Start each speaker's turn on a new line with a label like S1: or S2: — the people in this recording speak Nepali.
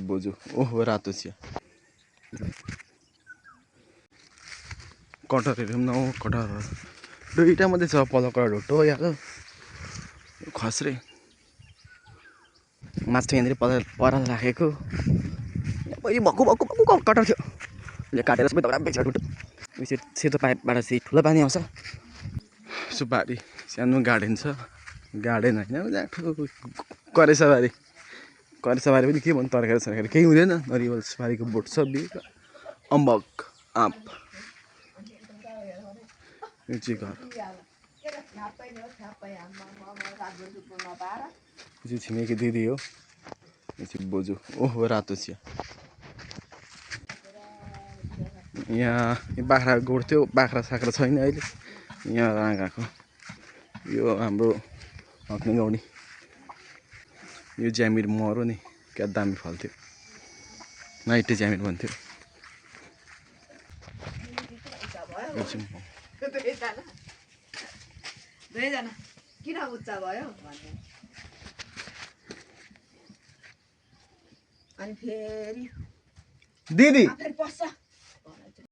S1: बोजू ओहो रातो चिया कटहरहरू पनि न कटहर दुईटा मात्रै छ पलकर ढुट्टो यार खस्रे माछा यहाँनिर पराल राखेको पहिले भक्कु भक्कु भक्कु कटहर थियो ले काटेर सबै दौडा बेचेर ढुट्टो सेतो पाइपबाट चाहिँ ठुलो पानी आउँछ सुपारी सानो गार्डन छ गार्डन होइन करेसाबारी पनि के भन्नु तरकारी सरकारी केही हुँदैन नरिवल सुपारीको बोट छ बिर अम्बक आँप यो चाहिँ घर यो चाहिँ छिमेकी दिदी हो यो चाहिँ बोजू ओहो रातो चिया यहाँ बाख्रा गोड्थ्यो बाख्रा साख्रा छैन अहिले यहाँ राँगाको यो हाम्रो हक्ने गाउँ यो ज्यामिर मरो नि क्या दामी फल्थ्यो नाइटे ज्यामिर भन्थ्यो
S2: किन उच्च भयो अनि फेरि
S1: दिदी
S2: पस्छ